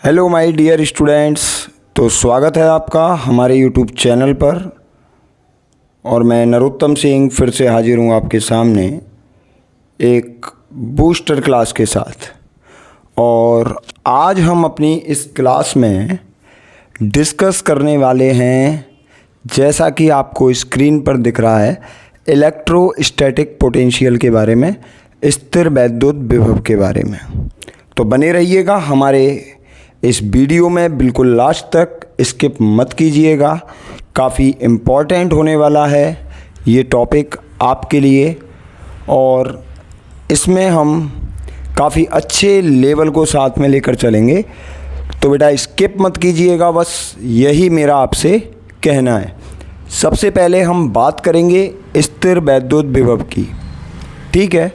Hello my dear students. तो स्वागत है आपका हमारे यूट्यूब चैनल पर। और मैं नरोत्तम सिंह फिर से हाजिर हूँ आपके सामने एक बूस्टर क्लास के साथ। और आज हम अपनी इस क्लास में डिस्कस करने वाले हैं, जैसा कि आपको स्क्रीन पर दिख रहा है, इलेक्ट्रोस्टैटिक पोटेंशियल के बारे में, स्थिर वैद्युत विभव के बारे में। तो बने रहिएगा हमारे इस वीडियो में, बिल्कुल लास्ट तक स्किप मत कीजिएगा। काफ़ी इम्पॉर्टेंट होने वाला है ये टॉपिक आपके लिए, और इसमें हम काफ़ी अच्छे लेवल को साथ में लेकर चलेंगे। तो बेटा स्किप मत कीजिएगा, बस यही मेरा आपसे कहना है। सबसे पहले हम बात करेंगे स्थिर वैद्युत विभव की, ठीक है।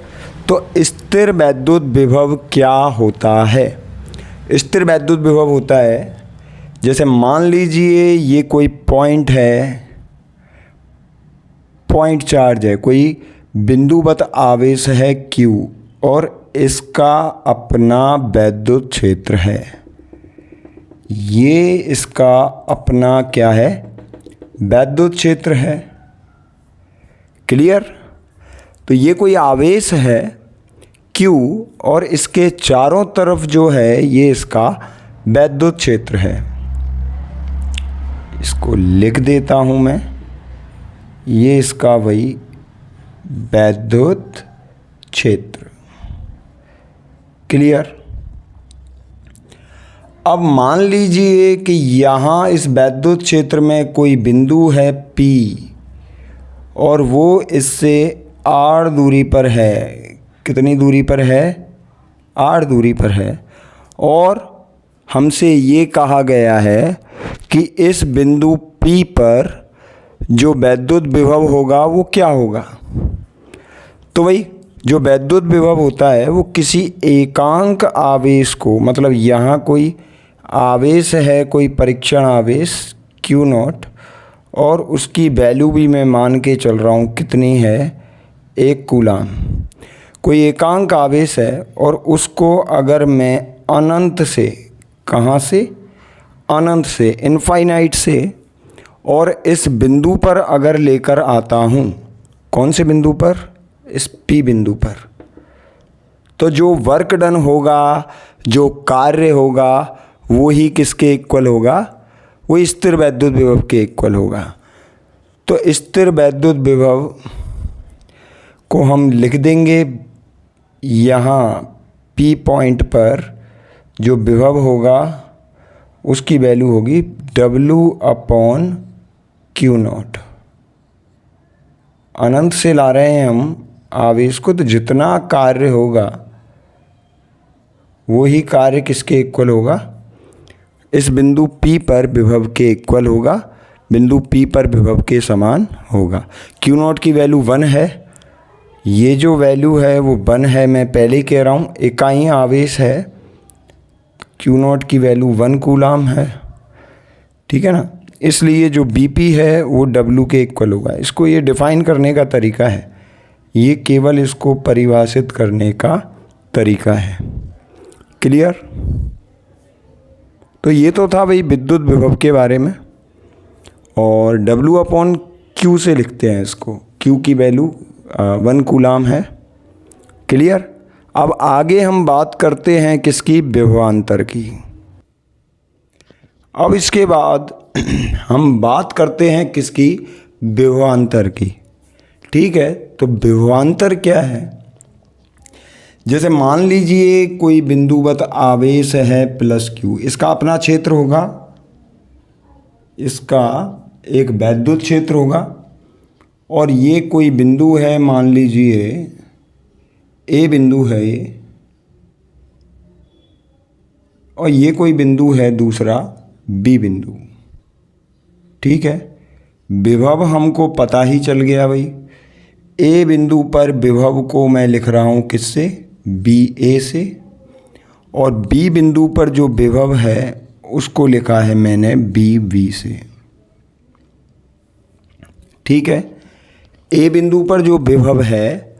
तो स्थिर वैद्युत विभव क्या होता है? स्थिर वैद्युत विभव होता है, जैसे मान लीजिए ये कोई पॉइंट है, पॉइंट चार्ज है, कोई बिंदुवत आवेश है Q, और इसका अपना वैद्युत क्षेत्र है। ये इसका अपना क्या है? वैद्युत क्षेत्र है। क्लियर? तो ये कोई आवेश है Q, और इसके चारों तरफ जो है ये इसका वैद्युत क्षेत्र है। इसको लिख देता हूँ मैं, ये इसका वही वैद्युत क्षेत्र। क्लियर? अब मान लीजिए कि यहाँ इस वैद्युत क्षेत्र में कोई बिंदु है P, और वो इससे r दूरी पर है। कितनी दूरी पर है? r दूरी पर है। और हमसे ये कहा गया है कि इस बिंदु P पर जो वैद्युत विभव होगा वो क्या होगा? तो भाई जो वैद्युत विभव होता है वो किसी एकांक आवेश को, मतलब यहाँ कोई आवेश है, कोई परीक्षण आवेश Q0, और उसकी वैल्यू भी मैं मान के चल रहा हूँ कितनी है, 1 कूलाम। कोई एकांक आवेश है, और उसको अगर मैं अनंत से, कहाँ से? अनंत से, इनफाइनाइट से, और इस बिंदु पर अगर लेकर आता हूँ, कौन से बिंदु पर? इस P बिंदु पर, तो जो वर्क डन होगा, जो कार्य होगा, वो ही किसके इक्वल होगा? वो स्थिर वैद्युत विभव के इक्वल होगा। तो स्थिर वैद्युत विभव को हम लिख देंगे, यहाँ P पॉइंट पर जो विभव होगा उसकी वैल्यू होगी W/Q0। अनंत से ला रहे हैं हम आवेश को, तो जितना कार्य होगा वो ही कार्य किसके इक्वल होगा? इस बिंदु P पर विभव के इक्वल होगा, बिंदु P पर विभव के समान होगा। Q0 की वैल्यू 1 है, ये जो वैल्यू है वो 1 है, मैं पहले ही कह रहा हूँ इकाई आवेश है। Q0 की वैल्यू 1 कूलाम है, ठीक है ना। इसलिए जो BP है वो W के इक्वल होगा। इसको ये डिफाइन करने का तरीका है, ये केवल इसको परिभाषित करने का तरीका है। क्लियर? तो ये तो था भाई विद्युत विभव के बारे में। और W/Q से लिखते हैं इसको, Q की वैल्यू 1 कूलाम है। क्लियर? अब आगे हम बात करते हैं किसकी? विभवांतर की। अब इसके बाद हम बात करते हैं किसकी? विभवांतर की। ठीक है, तो विभवांतर क्या है? जैसे मान लीजिए कोई बिंदुवत आवेश है +Q, इसका अपना क्षेत्र होगा, इसका एक वैद्युत क्षेत्र होगा, और ये कोई बिंदु है, मान लीजिए A बिंदु है ये, और ये कोई बिंदु है दूसरा B बिंदु। ठीक है, विभव हमको पता ही चल गया भाई। A बिंदु पर विभव को मैं लिख रहा हूँ किससे? BA से, और B बिंदु पर जो विभव है उसको लिखा है मैंने BB से। ठीक है, A बिंदु पर जो विभव है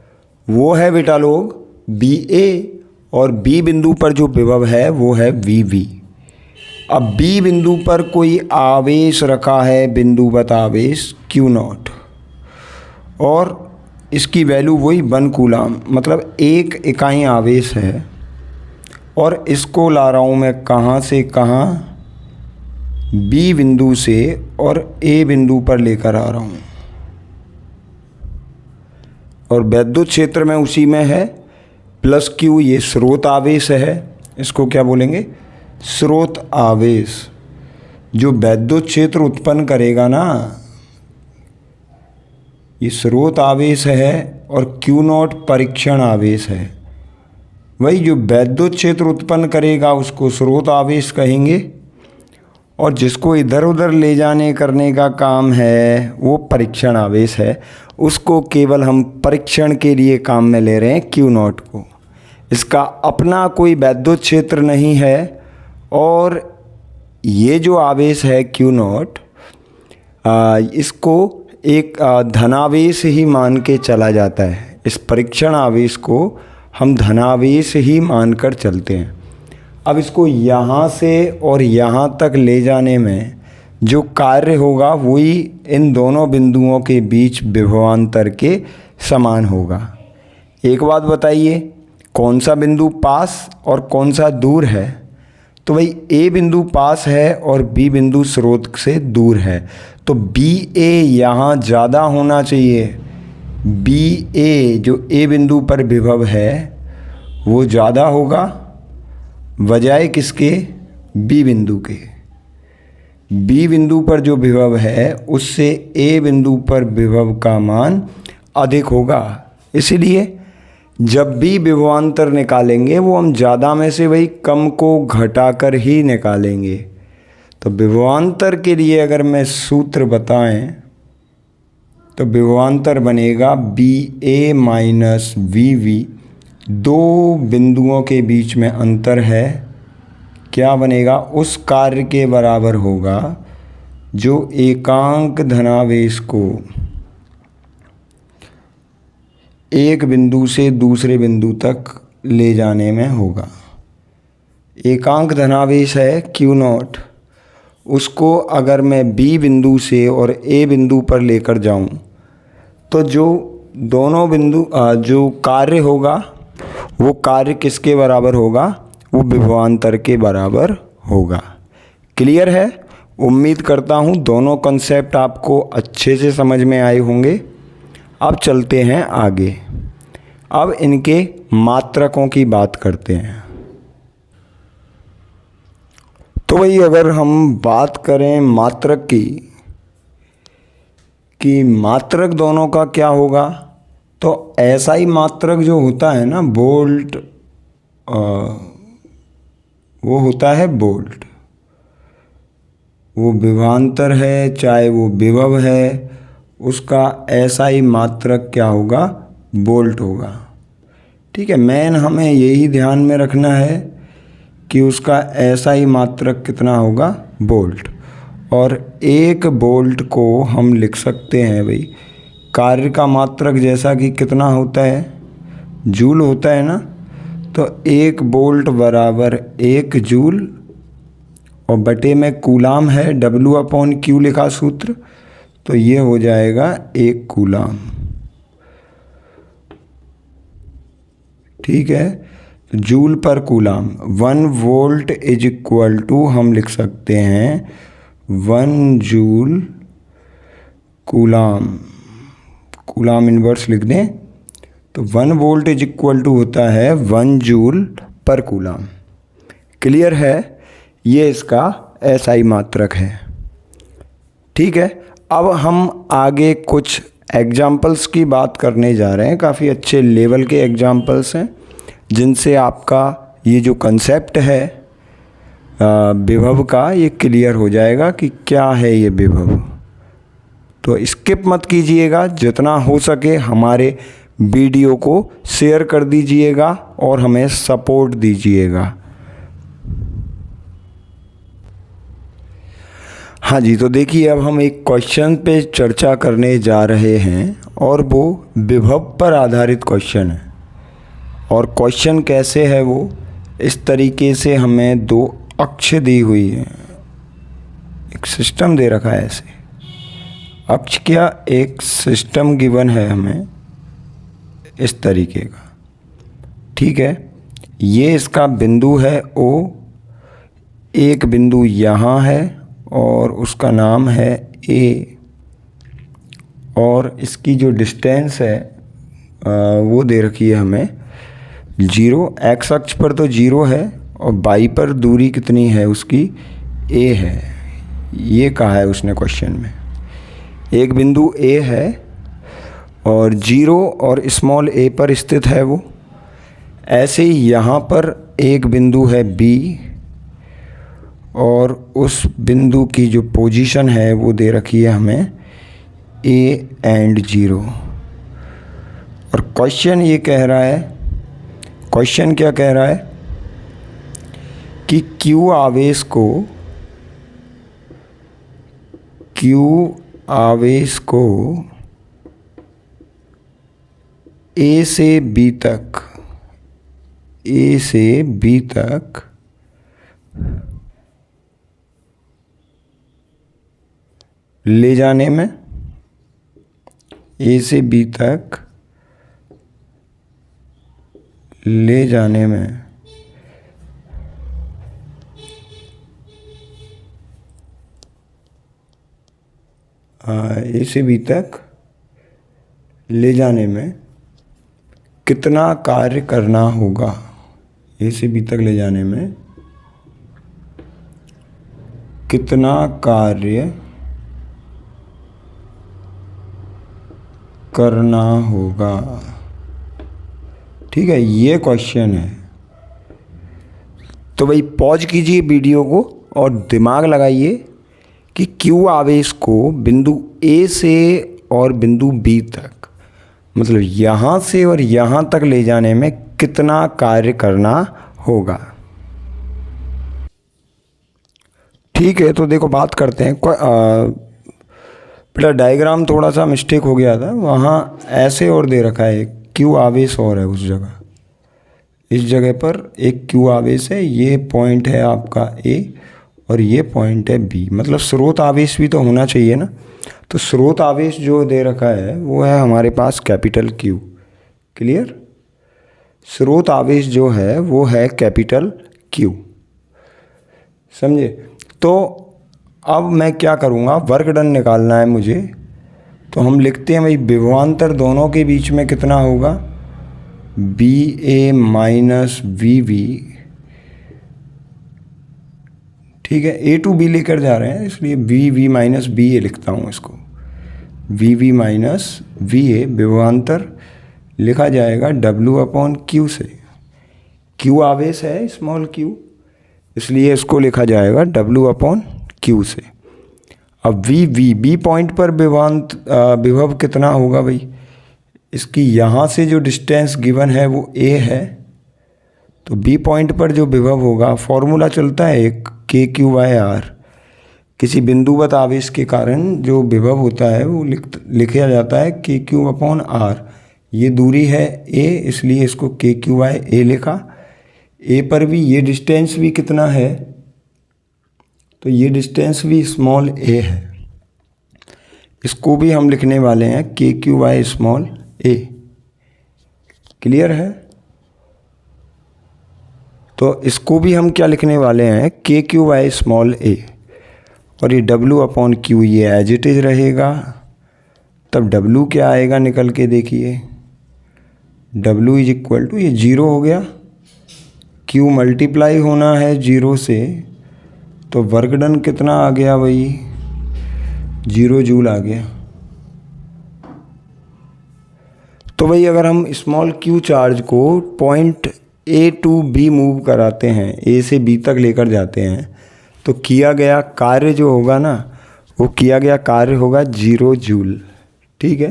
वो है बेटा लोग BA, और B बिंदु पर जो विभव है वो है VB। अब बी बिंदु पर कोई आवेश रखा है, बिंदुवत आवेश Q0, और इसकी वैल्यू वही 1 कूलाम, मतलब 1 इकाई आवेश है, और इसको ला रहा हूँ मैं कहाँ से कहाँ, बी बिंदु से, और ए बिंदु पर लेकर आ रहा हूँ, और वैद्युत क्षेत्र में उसी में है प्लस Q, ये स्रोत आवेश है, इसको क्या बोलेंगे, स्रोत आवेश, जो वैद्युत क्षेत्र उत्पन्न करेगा ना, ये स्रोत आवेश है, और Q0 परीक्षण आवेश है। वही जो वैद्युत क्षेत्र उत्पन्न करेगा उसको स्रोत आवेश कहेंगे, और जिसको इधर उधर ले जाने करने का काम है वो परीक्षण आवेश है, उसको केवल हम परीक्षण के लिए काम में ले रहे हैं Q0 को। इसका अपना कोई वैद्युत क्षेत्र नहीं है, और ये जो आवेश है Q0, इसको एक धनावेश ही मान के चला जाता है। इस परीक्षण आवेश को हम धनावेश ही मानकर चलते हैं। अब इसको यहाँ से और यहाँ तक ले जाने में जो कार्य होगा वही इन दोनों बिंदुओं के बीच विभवांतर के समान होगा। एक बात बताइए, कौन सा बिंदु पास और कौन सा दूर है? तो भाई ए बिंदु पास है और बी बिंदु स्रोत से दूर है, तो बी ए यहाँ ज़्यादा होना चाहिए। बी ए जो ए बिंदु पर विभव है वो ज़्यादा होगा बजाय किसके, बी बिंदु के। बी बिंदु पर जो विभव है उससे ए बिंदु पर विभव का मान अधिक होगा। इसलिए जब भी विभवांतर निकालेंगे वो हम ज़्यादा में से वही कम को घटाकर ही निकालेंगे। तो विभवांतर के लिए अगर मैं सूत्र बताएं तो विभवांतर बनेगा B A minus V V, दो बिंदुओं के बीच में अंतर है, क्या बनेगा, उस कार्य के बराबर होगा जो एकांक धनावेश को एक बिंदु से दूसरे बिंदु तक ले जाने में होगा। एकांक धनावेश है Q0, उसको अगर मैं बी बिंदु से और ए बिंदु पर लेकर जाऊं तो जो दोनों बिंदु जो कार्य होगा वो कार्य किसके बराबर होगा, वो विभवांतर के बराबर होगा। क्लियर है? उम्मीद करता हूँ दोनों कॉन्सेप्ट आपको अच्छे से समझ में आए होंगे। अब चलते हैं आगे। अब इनके मात्रकों की बात करते हैं। तो भाई अगर हम बात करें मात्रक की कि मात्रक दोनों का क्या होगा, तो ऐसा ही मात्रक जो होता है ना वोल्ट, वो होता है वोल्ट। वो विभवांतर है चाहे वो विभव है, उसका ऐसा ही मात्रक क्या होगा, वोल्ट होगा। ठीक है, मेन हमें यही ध्यान में रखना है कि उसका ऐसा ही मात्रक कितना होगा, वोल्ट। और एक वोल्ट को हम लिख सकते हैं भाई कार्य का मात्रक जैसा कि कितना होता है, जूल होता है ना, तो 1 वोल्ट बराबर 1 जूल, और बटे में कूलाम है, W/Q लिखा सूत्र, तो ये हो जाएगा 1 कूलाम। ठीक है, तो जूल पर coulomb, 1 volt is equal to हम लिख सकते हैं 1 जूल कूलाम। कूलाम इन्वर्स लिख दें तो 1 वोल्ट इज इक्वल टू होता है 1 जूल पर कूलाम। क्लियर है? ये इसका ऐसा ही मात्रक है। ठीक है, अब हम आगे कुछ एग्जाम्पल्स की बात करने जा रहे हैं। काफ़ी अच्छे लेवल के एग्जाम्पल्स हैं जिनसे आपका ये जो कंसेप्ट है विभव का, ये क्लियर हो जाएगा कि क्या है ये विभव। तो स्किप मत कीजिएगा, जितना हो सके हमारे वीडियो को शेयर कर दीजिएगा और हमें सपोर्ट दीजिएगा। हाँ जी, तो देखिए अब हम एक क्वेश्चन पे चर्चा करने जा रहे हैं और वो विभव पर आधारित क्वेश्चन है। और क्वेश्चन कैसे है वो, इस तरीके से हमें 2 अक्ष दी हुई है। एक सिस्टम दे रखा है ऐसे, अक्ष क्या, एक सिस्टम गिवन है हमें इस तरीके का, ठीक है। ये इसका बिंदु है O, एक बिंदु यहाँ है और उसका नाम है A, और इसकी जो डिस्टेंस है वो दे रखी है हमें 0, एक्स अक्ष पर तो 0 है और बाई पर दूरी कितनी है उसकी A है। ये कहा है उसने क्वेश्चन में, एक बिंदु A है और 0 और स्मॉल a पर स्थित है वो। ऐसे ही यहाँ पर एक बिंदु है B और उस बिंदु की जो पोजीशन है वो दे रखी है हमें A एंड 0। और क्वेश्चन ये कह रहा है, क्वेश्चन क्या कह रहा है कि Q आवेश को A से B तक ले जाने में, A से B तक ले जाने में A से B तक ले जाने में कितना कार्य करना होगा। A से B तक ले जाने में कितना कार्य करना होगा, ठीक है, ये क्वेश्चन है। तो भाई पॉज कीजिए वीडियो को और दिमाग लगाइए कि Q आवेश को बिंदु A से और बिंदु B तक, मतलब यहाँ से और यहाँ तक ले जाने में कितना कार्य करना होगा। ठीक है, तो देखो बात करते हैं। बेटा डायग्राम थोड़ा सा मिस्टेक हो गया था, वहाँ ऐसे और दे रखा है Q आवेश और है उस जगह, इस जगह पर एक Q आवेश है, ये पॉइंट है आपका A और ये पॉइंट है B, मतलब स्रोत आवेश भी तो होना चाहिए ना। तो स्रोत आवेश जो दे रखा है वो है हमारे पास कैपिटल Q, क्लियर। स्रोत आवेश जो है वो है कैपिटल Q, समझे। तो अब मैं क्या करूँगा, वर्क डन निकालना है मुझे, तो हम लिखते हैं भाई विभवांतर दोनों के बीच में कितना होगा, BA माइनस VB, ठीक है। A टू B लेकर जा रहे हैं इसलिए VB माइनस BA लिखता हूँ इसको, VB माइनस VA विभवांतर लिखा जाएगा W/Q से। Q आवेश है स्मॉल q, इसलिए इसको लिखा जाएगा W/Q से। अब B पॉइंट पर विभव कितना होगा भाई, इसकी यहाँ से जो डिस्टेंस गिवन है वो A है, तो B पॉइंट पर जो विभव होगा, फॉर्मूला चलता है एक KQ/R, किसी बिंदुवत आवेश के कारण जो विभव होता है वो लिखा जाता है KQ/R। ये दूरी है A, इसलिए इसको KQ/A लिखा। A पर भी ये डिस्टेंस भी कितना है, तो ये डिस्टेंस भी स्मॉल a है, इसको भी हम लिखने वाले हैं KQ/a, क्लियर है। तो इसको भी हम क्या लिखने वाले हैं, KQ/a, और ये W/Q ये एज इट इज रहेगा। तब W क्या आएगा निकल के देखिए, W इज इक्वल टू, ये 0 हो गया, Q मल्टीप्लाई होना है 0 से, तो वर्क डन कितना आ गया भाई, 0 जूल आ गया। तो भाई अगर हम स्मॉल q चार्ज को point A to B move कराते हैं, A से B तक लेकर जाते हैं, तो किया गया कार्य जो होगा ना, वो किया गया कार्य होगा 0 जूल, ठीक है,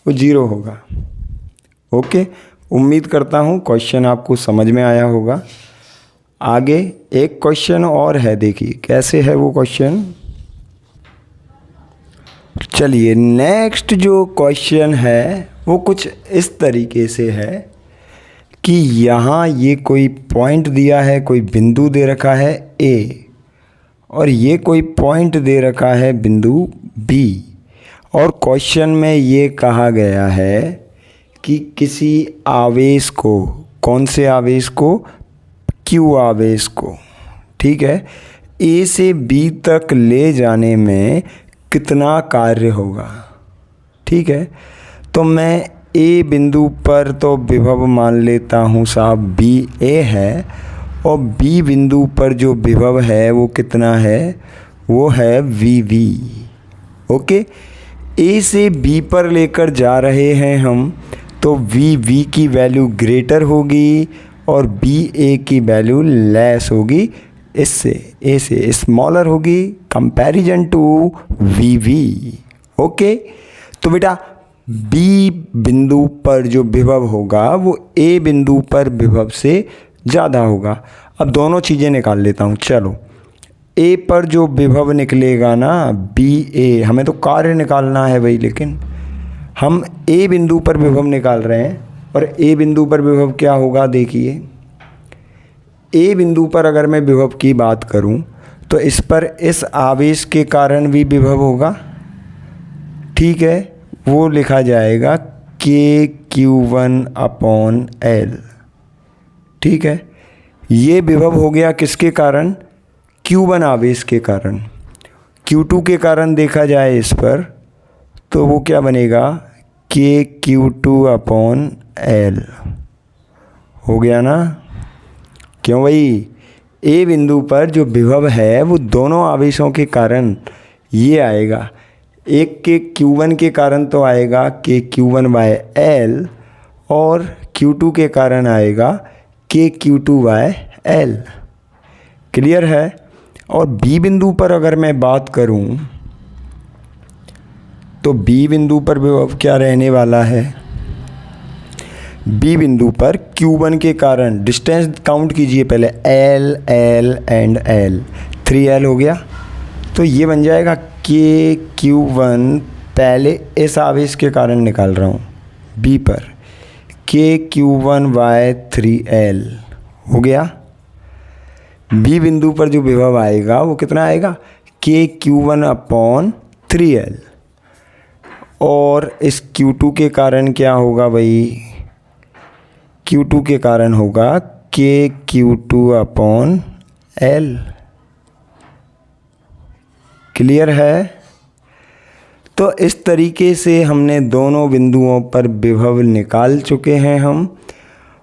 वो 0 होगा। ओके, उम्मीद करता हूँ क्वेश्चन आपको समझ में आया होगा। आगे एक क्वेश्चन और है, देखिए कैसे है वो क्वेश्चन। चलिए नेक्स्ट जो क्वेश्चन है वो कुछ इस तरीके से है कि यहाँ ये कोई पॉइंट दिया है, कोई बिंदु दे रखा है A, और ये कोई पॉइंट दे रखा है बिंदु बी, और क्वेश्चन में ये कहा गया है कि किसी आवेश को, कौन से आवेश को, क्यू आवेश को, ठीक है, ए से बी तक ले जाने में कितना कार्य होगा। ठीक है, तो मैं ए बिंदु पर तो विभव मान लेता हूँ साहब बी ए है, और बी बिंदु पर जो विभव है वो कितना है, वो है वी वी। ओके, ए से बी पर लेकर जा रहे हैं हम, तो वी वी की वैल्यू ग्रेटर होगी और बी ए की वैल्यू लेस होगी, इससे ए से स्मॉलर होगी comparison to V V. Okay, तो बेटा बी बिंदु पर जो विभव होगा वो ए बिंदु पर विभव से ज़्यादा होगा। अब दोनों चीज़ें निकाल लेता हूँ। चलो, ए पर जो विभव निकलेगा ना बी ए, हमें तो कार्य निकालना है भाई, लेकिन हम ए बिंदु पर विभव निकाल रहे हैं, और ए बिंदु पर विभव क्या होगा देखिए। ए बिंदु पर अगर मैं विभव की बात करूं तो इस पर इस आवेश के कारण भी विभव होगा। ठीक है, वो लिखा जाएगा के क्यू वन अपॉन एल। ठीक है, ये विभव हो गया किसके कारण, Q1 आवेश के कारण। Q2 के कारण देखा जाए इस पर तो वो क्या बनेगा, के Q2 अपॉन एल। हो गया ना, क्यों भाई, ए बिंदु पर जो विभव है वो दोनों आवेशों के कारण ये आएगा। एक के Q1 के कारण तो आएगा के Q1 बाय एल, और Q2 के कारण आएगा के Q2 बाय एल। क्लियर है। और बी बिंदु पर अगर मैं बात करूं तो बी बिंदु पर विभव क्या रहने वाला है, बी बिंदु पर Q1 के कारण डिस्टेंस काउंट कीजिए पहले, L L and L, 3L हो गया, तो ये बन जाएगा के Q1, पहले इस आवेश के कारण निकाल रहा हूँ बी पर, के Q1 बाय 3L हो गया। बी बिंदु पर जो विभव आएगा वो कितना आएगा, के Q1 अपॉन 3L, और इस Q2 के कारण क्या होगा भाई, Q2 के कारण होगा के Q2 अपॉन L। क्लियर है। तो इस तरीके से हमने दोनों बिंदुओं पर विभव निकाल चुके हैं हम,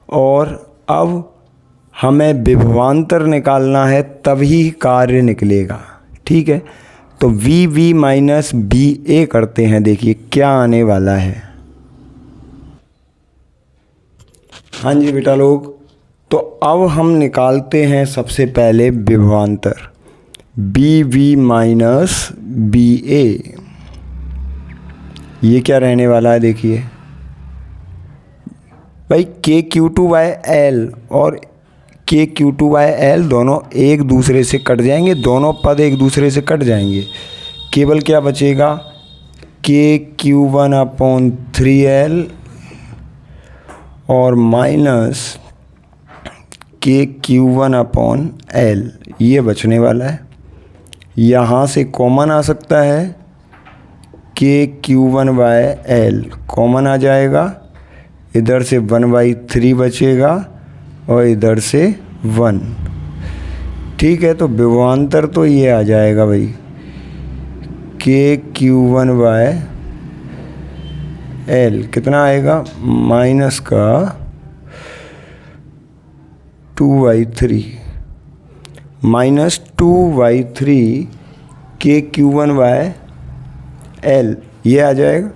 और अब हमें विभवांतर निकालना है, तभी कार्य निकलेगा। ठीक है, तो वी वी माइनस बी ए करते हैं, देखिए क्या आने वाला है। हाँ जी बेटा लोग, तो अब हम निकालते हैं सबसे पहले विभवांतर, बी वी माइनस बी ए। ये क्या रहने वाला है देखिए भाई, के Q2 बाय एल और के Q2 बाय एल दोनों एक दूसरे से कट जाएंगे, दोनों पद एक दूसरे से कट जाएंगे, केवल क्या बचेगा, के Q1 अपॉन 3L और माइनस के Q1 अपॉन एल, ये बचने वाला है। यहाँ से कॉमन आ सकता है, के Q1 बाय एल कॉमन आ जाएगा, इधर से 1/3 बचेगा और इधर से 1। ठीक है, तो विभवांतर तो ये आ जाएगा भाई, के Q1 बाय एल कितना आएगा, माइनस का 2/3, माइनस 2/3 के Q1 बाय एल, ये आ जाएगा।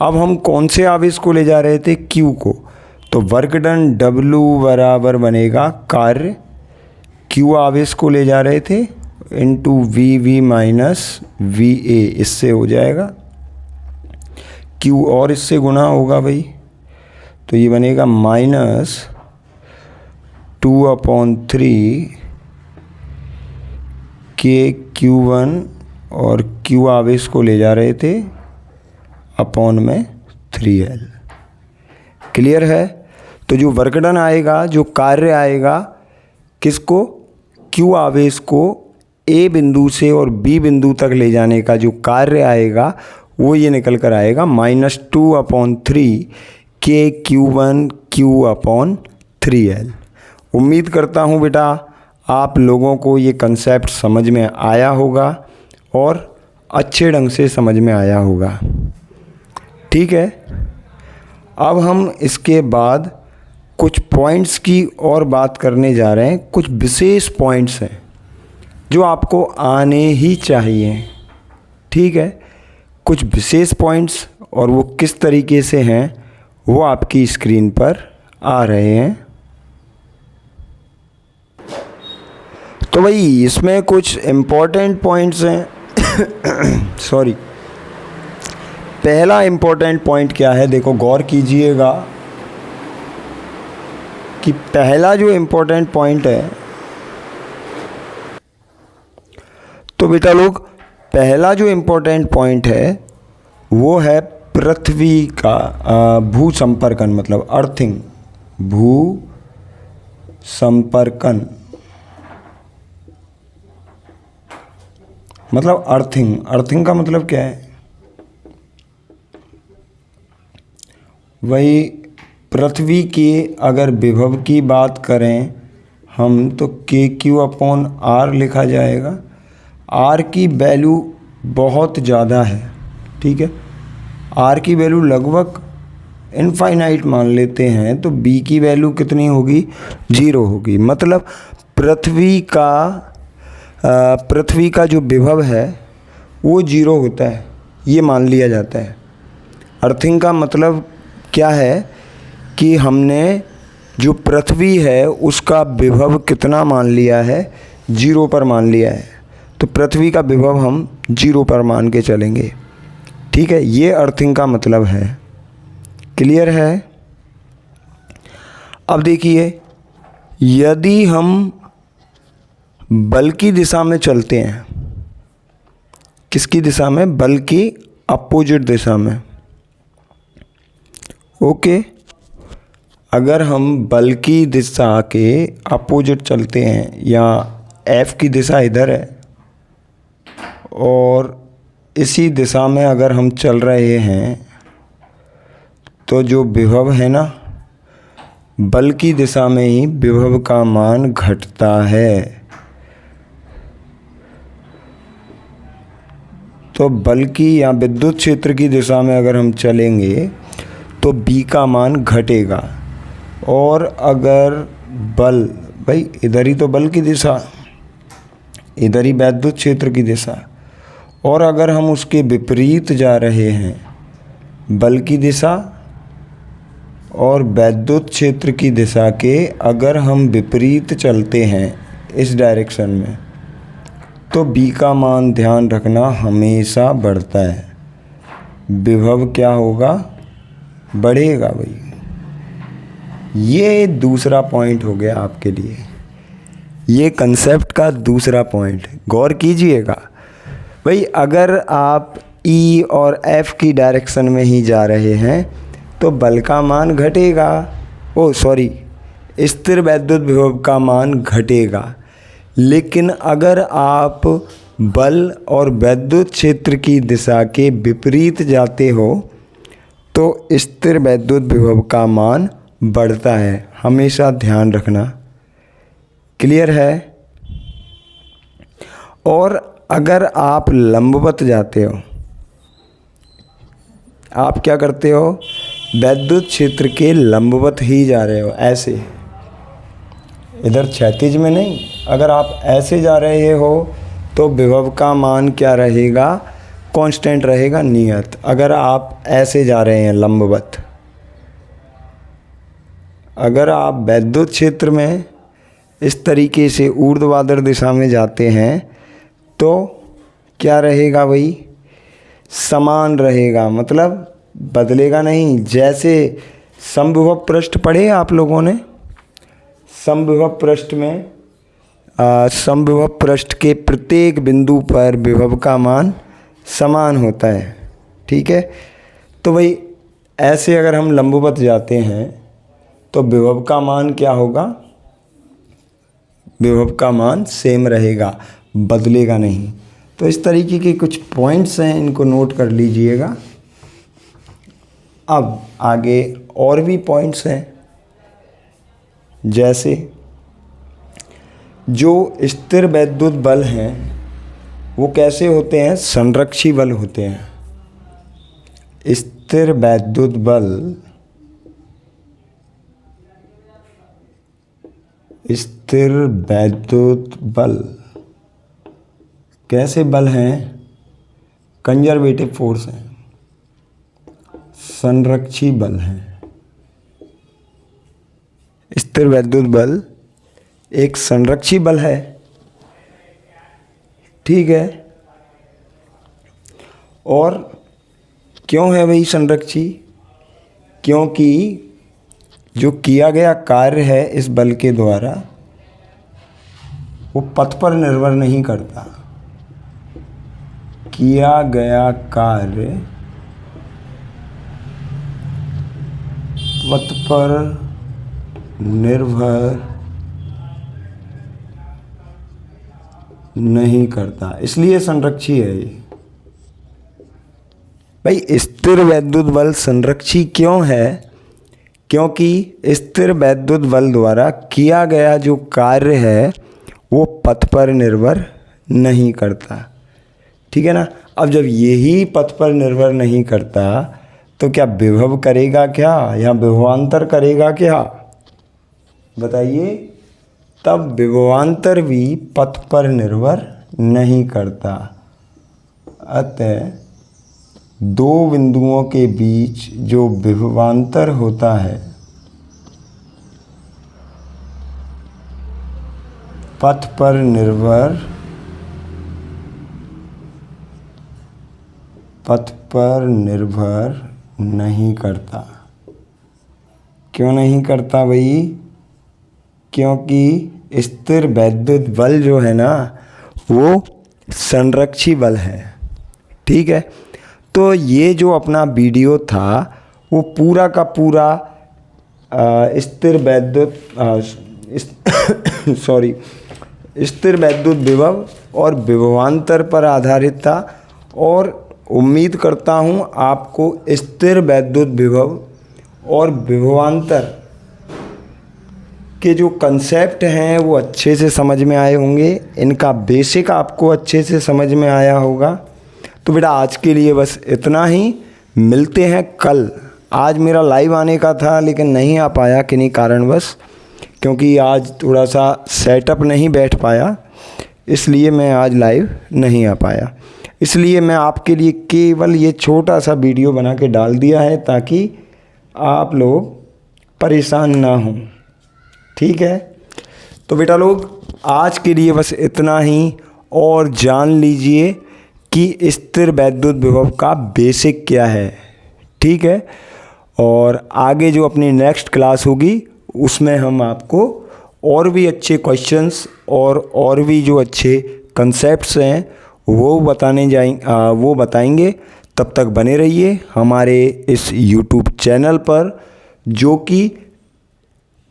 अब हम कौन से आवेश को ले जा रहे थे, Q को, तो वर्क डन W बराबर बनेगा कार्य, Q आवेश को ले जा रहे थे, into V V minus V A, इससे हो जाएगा Q और इससे गुना होगा भाई, तो ये बनेगा माइनस 2/3 के Q1 और Q आवेश को ले जा रहे थे अपॉन में 3L। क्लियर है। तो जो वर्क डन आएगा, जो कार्य आएगा, किसको, Q आवेश को ए बिंदु से और बी बिंदु तक ले जाने का जो कार्य आएगा वो ये निकल कर आएगा -2/3 KQ1Q/3L। उम्मीद करता हूँ बेटा आप लोगों को ये कंसेप्ट समझ में आया होगा और अच्छे ढंग से समझ में आया होगा। ठीक है, अब हम इसके बाद कुछ पॉइंट्स की और बात करने जा रहे हैं। कुछ विशेष पॉइंट्स हैं जो आपको आने ही चाहिए। ठीक है, कुछ विशेष पॉइंट्स, और वो किस तरीके से हैं वो आपकी स्क्रीन पर आ रहे हैं। तो भाई इसमें कुछ इम्पोर्टेंट पॉइंट्स हैं सॉरी। पहला इम्पोर्टेंट पॉइंट क्या है, देखो गौर कीजिएगा कि पहला जो इम्पोर्टेंट पॉइंट है, तो बेटा लोग पहला जो इम्पोर्टेंट पॉइंट है वो है पृथ्वी का भू संपर्कन, मतलब अर्थिंग, भू संपर्कन मतलब अर्थिंग। अर्थिंग का मतलब क्या है, वही पृथ्वी के अगर विभव की बात करें हम तो KQ/R लिखा जाएगा। R की वैल्यू बहुत ज़्यादा है। ठीक है, R की वैल्यू लगभग इनफाइनाइट मान लेते हैं, तो B की वैल्यू कितनी होगी, 0 होगी। मतलब पृथ्वी का जो विभव है वो 0 होता है, ये मान लिया जाता है। अर्थिंग का मतलब क्या है कि हमने जो पृथ्वी है उसका विभव कितना मान लिया है, 0 पर मान लिया है। तो पृथ्वी का विभव हम 0 पर मान के चलेंगे। ठीक है, ये अर्थिंग का मतलब है। क्लियर है। अब देखिए, यदि हम बल की दिशा में चलते हैं, किसकी दिशा में, बल की अपोजिट दिशा में। ओके, अगर हम बल की दिशा के अपोजिट चलते हैं, या F की दिशा इधर है और इसी दिशा में अगर हम चल रहे हैं, तो जो विभव है ना, बल की दिशा में ही विभव का मान घटता है। तो बल की या विद्युत क्षेत्र की दिशा में अगर हम चलेंगे तो B का मान घटेगा। और अगर बल, भाई इधर ही तो बल की दिशा, इधर ही विद्युत क्षेत्र की दिशा, और अगर हम उसके विपरीत जा रहे हैं, बल की दिशा और विद्युत क्षेत्र की दिशा के अगर हम विपरीत चलते हैं इस डायरेक्शन में, तो B का मान ध्यान रखना हमेशा बढ़ता है। विभव क्या होगा, बढ़ेगा भाई। ये दूसरा पॉइंट हो गया आपके लिए, ये कंसेप्ट का दूसरा पॉइंट। गौर कीजिएगा भाई, अगर आप E और F की डायरेक्शन में ही जा रहे हैं तो बल का मान घटेगा, स्थिर वैद्युत विभव का मान घटेगा। लेकिन अगर आप बल और वैद्युत क्षेत्र की दिशा के विपरीत जाते हो तो स्थिर वैद्युत विभव का मान बढ़ता है, हमेशा ध्यान रखना। क्लियर है। और अगर आप लंबवत जाते हो, आप क्या करते हो, वैद्युत क्षेत्र के लंबवत ही जा रहे हो, ऐसे, इधर क्षैतिज में नहीं, अगर आप ऐसे जा रहे हो तो विभव का मान क्या रहेगा, कांस्टेंट रहेगा, नियत। अगर आप ऐसे जा रहे हैं लंबवत, अगर आप वैद्युत क्षेत्र में इस तरीके से ऊर्ध्वाधर दिशा में जाते हैं तो क्या रहेगा भाई, समान रहेगा, मतलब बदलेगा नहीं। जैसे समविभव पृष्ठ पढ़े आप लोगों ने, समविभव पृष्ठ में समविभव पृष्ठ के प्रत्येक बिंदु पर विभव का मान समान होता है। ठीक है, तो भाई ऐसे अगर हम लंबवत जाते हैं तो विभव का मान क्या होगा, विभव का मान सेम रहेगा। बदलेगा नहीं। तो इस तरीके के कुछ पॉइंट्स हैं, इनको नोट कर लीजिएगा। अब आगे और भी पॉइंट्स हैं, जैसे जो स्थिर वैद्युत बल हैं वो कैसे होते हैं, संरक्षी बल होते हैं। स्थिर वैद्युत बल, स्थिर वैद्युत बल कैसे बल हैं, कंजर्वेटिव फोर्स हैं, संरक्षी बल हैं। स्थिर वैद्युत बल एक संरक्षी बल है, ठीक है। और क्यों है वही संरक्षी, क्योंकि जो किया गया कार्य है इस बल के द्वारा वो पथ पर निर्भर नहीं करता। किया गया कार्य पथ पर निर्भर नहीं करता, इसलिए संरक्षी है ये। भाई स्थिर वैद्युत बल संरक्षी क्यों है, क्योंकि स्थिर वैद्युत बल द्वारा किया गया जो कार्य है वो पथ पर निर्भर नहीं करता, ठीक है ना। अब जब यही पथ पर निर्भर नहीं करता तो क्या विभव करेगा क्या, या विभवांतर करेगा क्या, बताइए। तब विभवांतर भी पथ पर निर्भर नहीं करता। अतः दो बिंदुओं के बीच जो विभवांतर होता है पथ पर निर्भर नहीं करता। क्यों नहीं करता भाई, क्योंकि स्थिर वैद्युत बल जो है ना वो संरक्षी बल है, ठीक है। तो ये जो अपना वीडियो था वो पूरा का पूरा स्थिर वैद्युत स्थिर वैद्युत विभव और विभवांतर पर आधारित था। और उम्मीद करता हूँ आपको स्थिर वैद्युत विभव और विभवांतर के जो कंसेप्ट हैं वो अच्छे से समझ में आए होंगे, इनका बेसिक आपको अच्छे से समझ में आया होगा। तो बेटा आज के लिए बस इतना ही, मिलते हैं कल। आज मेरा लाइव आने का था लेकिन नहीं आ पाया किन्हीं कारणवश, क्योंकि आज थोड़ा सा सेटअप नहीं बैठ पाया, इसलिए मैं आज लाइव नहीं आ पाया। इसलिए मैं आपके लिए केवल ये छोटा सा वीडियो बना के डाल दिया है ताकि आप लोग परेशान ना हों, ठीक है। तो बेटा लोग आज के लिए बस इतना ही, और जान लीजिए कि स्थिर वैद्युत विभव का बेसिक क्या है, ठीक है। और आगे जो अपनी नेक्स्ट क्लास होगी उसमें हम आपको और भी अच्छे क्वेश्चंस और भी जो अच्छे कंसेप्ट्स हैं वो बताएंगे। तब तक बने रहिए हमारे इस यूट्यूब चैनल पर, जो कि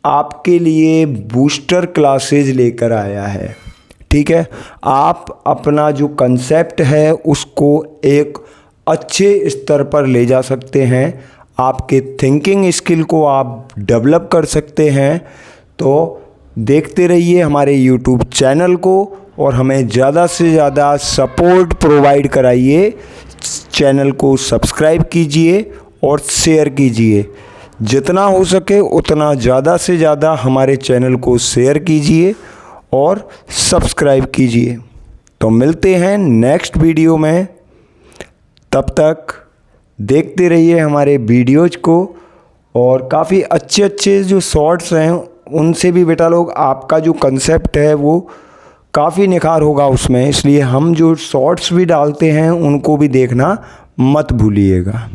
आपके लिए बूस्टर क्लासेज लेकर आया है, ठीक है। आप अपना जो कंसेप्ट है उसको एक अच्छे स्तर पर ले जा सकते हैं, आपके थिंकिंग स्किल को आप डेवलप कर सकते हैं। तो देखते रहिए हमारे यूट्यूब चैनल को और हमें ज़्यादा से ज़्यादा सपोर्ट प्रोवाइड कराइए। चैनल को सब्सक्राइब कीजिए और शेयर कीजिए, जितना हो सके उतना ज़्यादा से ज़्यादा हमारे चैनल को शेयर कीजिए और सब्सक्राइब कीजिए। तो मिलते हैं नेक्स्ट वीडियो में, तब तक देखते रहिए हमारे वीडियोज़ को। और काफ़ी अच्छे अच्छे जो शॉर्ट्स हैं उनसे भी बेटा लोग आपका जो कंसेप्ट है वो काफ़ी निखार होगा उसमें, इसलिए हम जो शॉर्ट्स भी डालते हैं उनको भी देखना मत भूलिएगा।